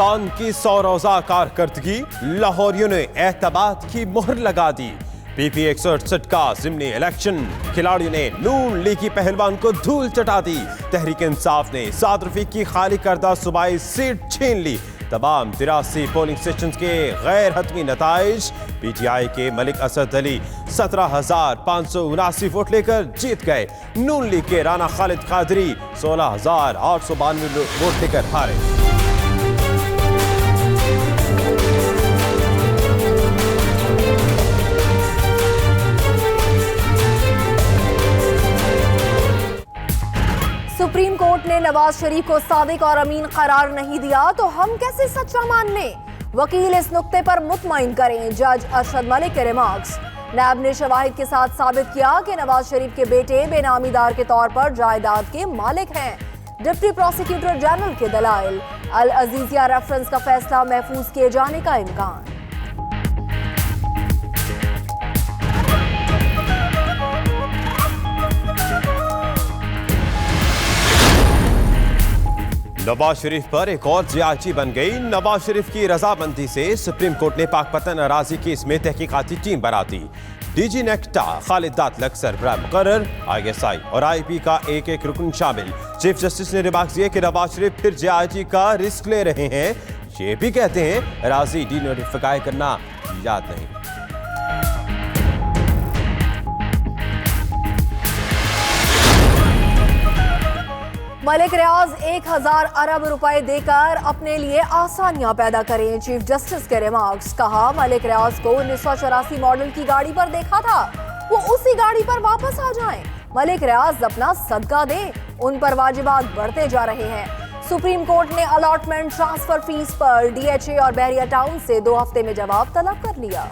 कप्तान की 100 रोजा कारकर्दगी, लाहौरियों ने एतमाद की मोहर लगा दी। पीपी 168 का ज़िमनी इलेक्शन, खिलाड़ियों ने नून लीग की पहलवान को धूल चटा दी। तहरीक इंसाफ ने साद रफीक की खाली करदा सूबाई सीट छीन ली। तमाम 83 पोलिंग स्टेशन के गैर हतमी नताइज, पीटीआई के मलिक असद अली 17,579 वोट लेकर जीत गए। नून लीग के राना खालिद कादरी 16,892 वोट लेकर हारे। सुप्रीम कोर्ट ने नवाज शरीफ को सादिक और अमीन करार नहीं दिया तो हम कैसे सच्चा मान लें? वकील इस नुक्ते पर मुतमईन करें। जज अरशद मलिक के रिमार्क्स। नैब ने शवाहिद के साथ साबित किया कि नवाज शरीफ के बेटे बेनामीदार के तौर पर जायदाद के मालिक हैं। डिप्टी प्रोसिक्यूटर जनरल के दलाइल। अल अजीजिया रेफरेंस का फैसला महफूज किए जाने का इम्कान। नवाज शरीफ पर एक और जियाची बन गई। नवाज शरीफ की रजामंदी से सुप्रीम कोर्ट ने पाकपतन अराजी केस में तहकीकाती टीम बना दी। डीजी नेक्टा खालिद दातलक सरबराह मुकर्रर, ISI और IP का एक रुकन शामिल। चीफ जस्टिस ने रिमार्क दिए कि नवाज शरीफ फिर जियाची का रिस्क ले रहे हैं। ये भी कहते हैं अराजी डीनोटिफाई करना याद नहीं। मलिक रियाज 1000 अरब रुपए देकर अपने लिए आसानियां पैदा करें। चीफ जस्टिस के रिमार्क्स। कहा मलिक रियाज को 1984 मॉडल की गाड़ी पर देखा था, वो उसी गाड़ी पर वापस आ जाएं। मलिक रियाज अपना सदका दें, उन पर वाजिबात बढ़ते जा रहे हैं। सुप्रीम कोर्ट ने अलॉटमेंट ट्रांसफर फीस पर DHA और बहरिया टाउन से 2 हफ्ते में जवाब तलब कर लिया।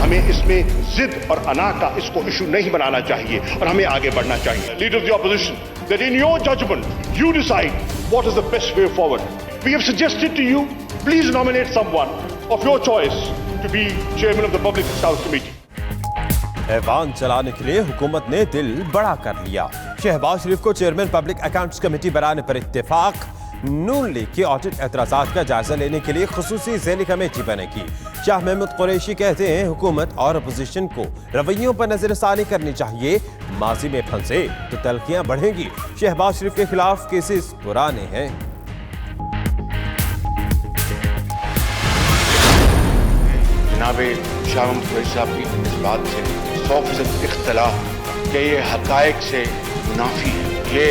हमें इसमें जिद और अना का इसको इशू नहीं बनाना चाहिए और हमें आगे बढ़ना चाहिए। Leader of the opposition, that in your judgment you decide what is the best way forward. We have suggested to you, please nominate someone of your choice to be chairman of the public accounts committee. ऐवान चलाने के लिए हुकूमत ने दिल बड़ा कर लिया। शहबाज शरीफ को चेयरमैन पब्लिक अकाउंट्स कमेटी बनाने पर इत्तेफाक। नून लीग के ऑडिट एतराज़ात का जायजा लेने के लिए खुसूसी ज़ैली कमेटी बनेगी। शाह महमूद कुरैशी कहते हैं हुकूमत और अपोजिशन को रवैयों पर नजरसानी करनी चाहिए। माजी में फंसे तो तलखियां बढ़ेंगी। शहबाज शरीफ के खिलाफ केसेस पुराने हैं। जनाब शाह महमूद कुरैशी साहब की इस बात से 100% इख्तलाफ कि ये हकायक से मुनाफी है। ये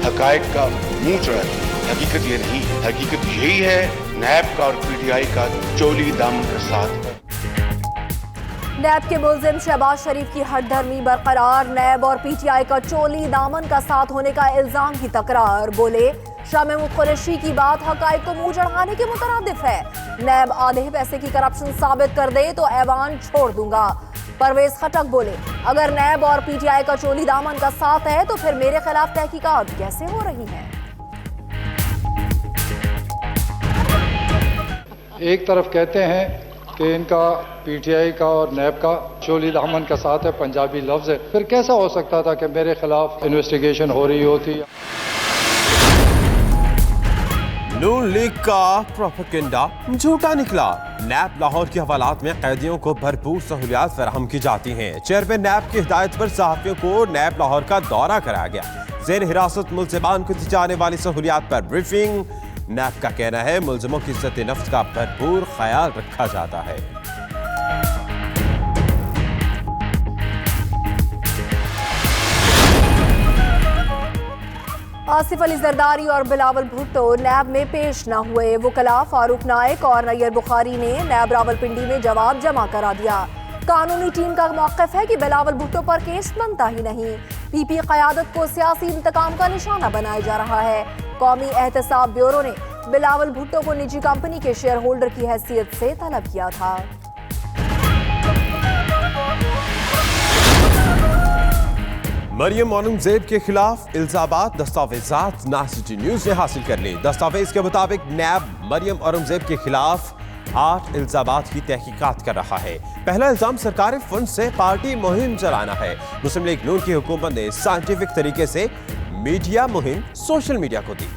हकायक का मुंह चढ़ा है। हकीकत ये नहीं, हकीकत यही है नैब का और PTI का चोली दामन के साथ। नैब के मुल्जिम शहबाज शरीफ की हठधर्मी बरकरार। नैब और PTI का चोली दामन का साथ होने का इल्जाम की तकरार। बोले शाह महमूद कुरैशी की बात हकायक को मुंह चढ़ाने के मुतरादिफ है। नैब आधे पैसे की करप्शन साबित कर दे तो ऐवान छोड़ दूंगा। परवेज खटक बोले अगर नैब और PTI का चोली दामन का साथ है तो फिर मेरे खिलाफ तहकीकात कैसे हो रही है? एक तरफ कहते हैं कि इनका PTI का और नैब का चोली दामन का साथ है, पंजाबी लफ्ज है, फिर कैसा हो सकता था कि मेरे खिलाफ इन्वेस्टिगेशन हो रही होती? नून लीग का प्रोपेगेंडा झूठा निकला। नैब लाहौर के हवालात में कैदियों को भरपूर सहूलियात फराहम की जाती हैं। चेयरमैन नैब की हिदायत पर सहाफियों को नैब लाहौर का दौरा कराया गया। ज़ेर हिरासत मुल्ज़िमान को दी जाने वाली सहूलियात पर ब्रीफिंग। नैब का कहना है मुल्ज़िमों की इज्जत नफ्स का भरपूर ख्याल रखा जाता है। आसिफ अली जरदारी और बिलावल भुट्टो नैब में पेश न हुए। वकला फारूक नाइक और नैयर बुखारी ने नैब रावलपिंडी में जवाब जमा करा दिया। कानूनी टीम का मौक़िफ़ है कि बिलावल भुट्टो पर केस बनता ही नहीं। PP क़यादत को सियासी इंतकाम का निशाना बनाया जा रहा है। कौमी एहतसाब ब्यूरो ने बिलावल भुट्टो को निजी कंपनी के शेयर होल्डर की हैसियत से तलब किया था। मरियम औरंगजेब के खिलाफ इल्जामात दस्तावेजात नासिटी न्यूज ने हासिल कर ली। दस्तावेज के मुताबिक नैब मरियम औरंगजेब के खिलाफ 8 इल्जामात की तहकीकात कर रहा है। पहला इल्जाम सरकारी फंड से पार्टी मुहिम चलाना है। मुस्लिम लीग नून की हुकूमत ने साइंटिफिक तरीके से मीडिया मुहिम सोशल मीडिया को दी।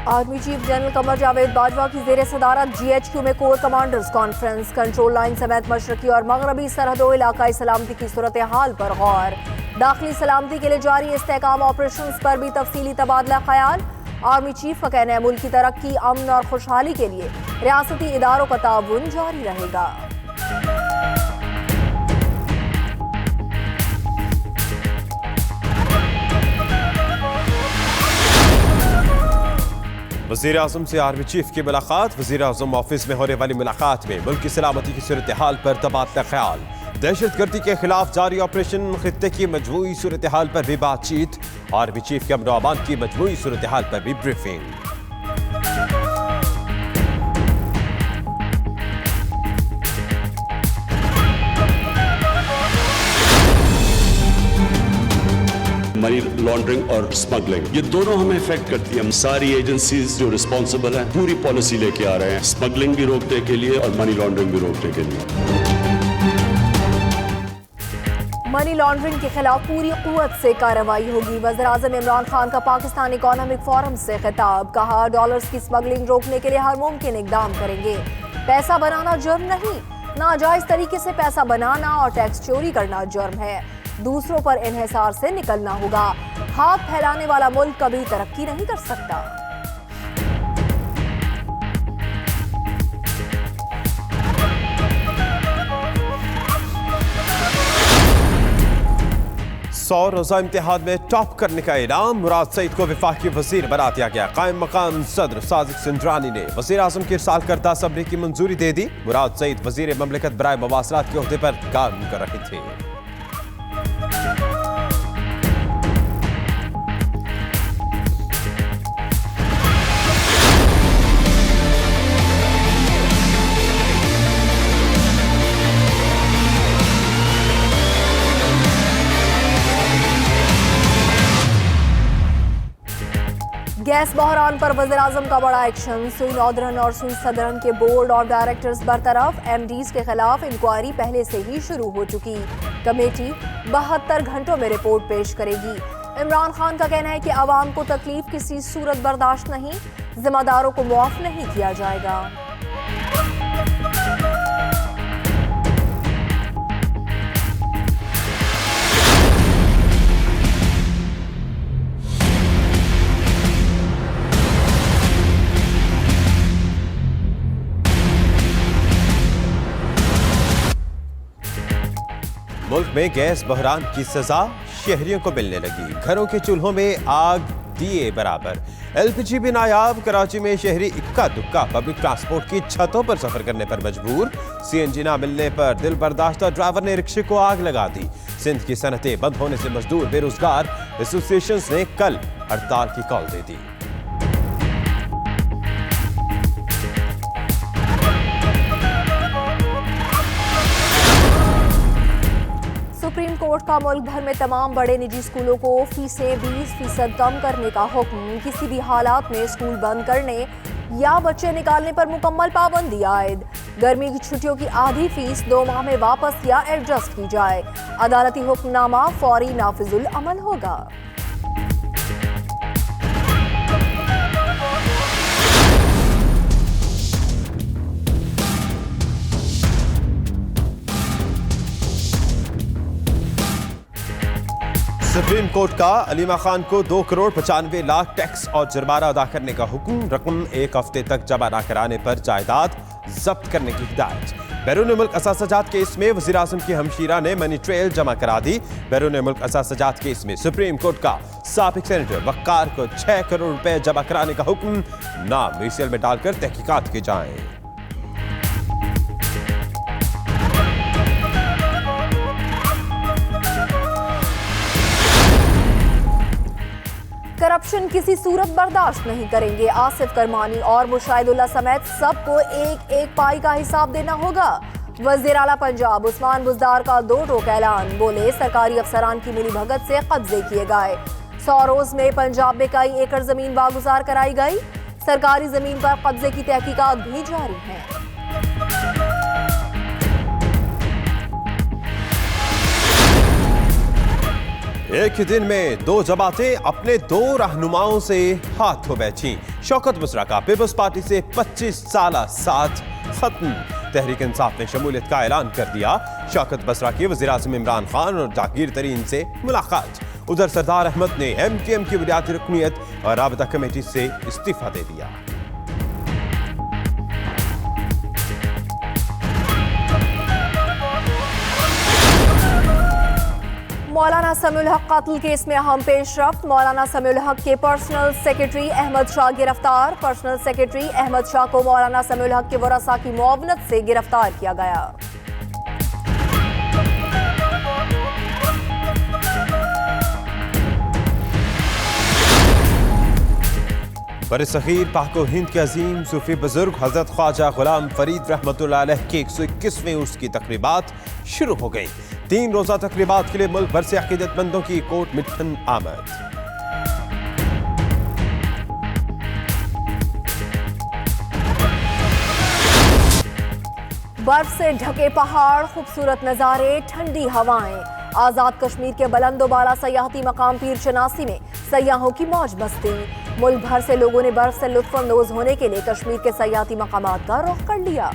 Army chief general Qamar Javed Bajwa की जेर सदारत GHQ में core commanders conference, control line समेत मशरकी और मगरबी सरहदों इलाकाई सलामती की सूरत हाल पर गौर। दाखिली सलामती के लिए जारी इस्तेहकाम ऑपरेशंस पर भी तफसीली तबादला ख्याल। आर्मी चीफ का कहना है मुल्क की तरक्की, अमन और खुशहाली के लिए रियासती इदारों का ताउन जारी रहेगा। वज़ीर आज़म से आर्मी चीफ की मुलाकात। वज़ीर आज़म ऑफिस में होने वाली मुलाकात में मुल्क की सलामती की सूरत हाल पर तबादला ख्याल। दहशतगर्दी के खिलाफ जारी ऑपरेशन, खित्ते की मजमूई सूरत हाल पर भी बातचीत। आर्मी चीफ के अमन व अमान की मजमूई सूरत हाल पर भी ब्रीफिंग। मनी लॉन्ड्रिंग और स्मगलिंग, ये दोनों हमें इफेक्ट करती है। हम सारी एजेंसीज जो रिस्पॉन्सिबल हैं पूरी पॉलिसी लेके आ रहे हैं, स्मगलिंग भी रोकने के लिए और मनी लॉन्ड्रिंग भी रोकने के लिए। मनी लॉन्ड्रिंग के खिलाफ पूरी कुव्वत से कार्रवाई होगी। वज़ीर-ए-आज़म इमरान खान का पाकिस्तान इकोनॉमिक फोरम से खिताब। कहा डॉलर्स की स्मगलिंग रोकने के लिए हर मुमकिन इकदाम करेंगे। पैसा बनाना जुर्म नहीं, नाजायज तरीके से पैसा बनाना और टैक्स चोरी करना जुर्म है। दूसरों पर इन्हिसार से निकलना होगा। हाथ फैलाने वाला मुल्क कभी तरक्की नहीं कर सकता। सौ रोजा इम्तिहान में टॉप करने का इनाम मुराद सईद को वफाकी वजीर बना दिया गया। कायम मकाम सदर साजिद सिंधरानी ने वजीर आजम की इरसाल करदा असम्बली की मंजूरी दे दी। मुराद सईद वजीर ममलिकत बराए मवासलात के ओहदे पर काम कर रहे थे। गैस बहरान पर वज़ीर-ए-आज़म का बड़ा एक्शन। सुई नौदरन और सुई सदरन के बोर्ड और डायरेक्टर्स बरतरफ। MDs के खिलाफ इंक्वायरी पहले से ही शुरू हो चुकी। कमेटी 72 घंटों में रिपोर्ट पेश करेगी। इमरान खान का कहना है कि आवाम को तकलीफ किसी सूरत बर्दाश्त नहीं, जिम्मेदारों को मुआफ नहीं किया जाएगा। मुल्क में गैस बहरान की सजा शहरियों को मिलने लगी। घरों के चूल्हों में आग दिए बराबर। LPG भी नायाब। कराची में शहरी इक्का दुक्का पब्लिक ट्रांसपोर्ट की छतों पर सफर करने पर मजबूर। CNG ना मिलने पर दिल बर्दाश्त ड्राइवर ने रिक्शे को आग लगा दी। सिंध की सनतें बंद होने से मजदूर बेरोजगार एसोसिएशन ने कल हड़ताल की कॉल दे दी। सुप्रीम कोर्ट का मुल्क भर में तमाम बड़े निजी स्कूलों को फीसें 20% कम करने का हुक्म। किसी भी हालात में स्कूल बंद करने या बच्चे निकालने पर मुकम्मल पाबंदी आयद। गर्मी की छुट्टियों की आधी फीस 2 माह में वापस या एडजस्ट की जाए। अदालती हुक्मनामा फौरी नाफिजुल अमल होगा। सुप्रीम कोर्ट का अलीमा खान को 2 करोड़ 95 लाख टैक्स और जुर्माना अदा करने का हुक्म। रकम 1 हफ्ते तक जमा न कराने पर जायदाद जब्त करने की हिदायत। बैरून मुल्क असासजात केस में वज़ीर आज़म की हमशीरा ने मनी ट्रेल जमा करा दी। बैरून मुल्क असासजात केस में सुप्रीम कोर्ट का साबिक सेनेटर वक्कार को 6 करोड़ रुपए जमा कराने का हुक्म। नाम म्यूसियल में डालकर तहकीकात की जाए। करप्शन करप्शन किसी सूरत बर्दाश्त नहीं करेंगे। आसिफ करमानी और मुशाहिदुल्लाह समेत सबको एक एक पाई का हिसाब देना होगा। वज़ीर आला पंजाब उस्मान बुज़दार का दो टोक ऐलान, बोले सरकारी अफसरान की मिली भगत से कब्जे किए गए। 100 रोज में पंजाब में कई एकड़ जमीन वागुजार कराई गई। सरकारी जमीन पर कब्जे की तहकीकात भी जारी है। एक ही दिन में दो जमातें अपने दो रहनुमाओं से हाथ धो बैठी। शौकत बसरा का पीपल्स पार्टी से 25 साल साथ खत्म। तहरीक इंसाफ ने शमूलियत का ऐलान कर दिया। शौकत बसरा की वज़ीर आज़म इमरान खान और जाकिर तरीन से मुलाकात। उधर सरदार अहमद ने MKM की बुनियादी रुकनीयत और राबता कमेटी से इस्तीफा दे दिया। मौलाना समीउल हक कातिल केस में अहम पेशरफ्त। मौलाना समीउल हक के पर्सनल सेक्रेटरी अहमद शाह गिरफ्तार। पर्सनल सेक्रेटरी अहमद शाह को मौलाना समीउल हक के वरसा की मुआवनत से गिरफ्तार किया गया। बरसग़ीर पाक और हिंद के अजीम सूफी बुजुर्ग हजरत ख्वाजा गुलाम फरीद रहमतुल्लाह अलैह के 121वें उर्स की तकरीबात शुरू हो गई। 3 रोजा तकरीबात के लिए मुल्क भर से अकीदतमंदों की कोट मिठन आमद। बर्फ से ढके पहाड़, खूबसूरत नजारे, ठंडी हवाएं। आजाद कश्मीर के बुलंदोबाला सयाहती मकाम पीर चनासी में सयाहों की मौज मस्ती। मुल्क भर से लोगों ने बर्फ से लुत्फ अंदोज होने के लिए कश्मीर के सयाहती मकामात का रुख कर लिया।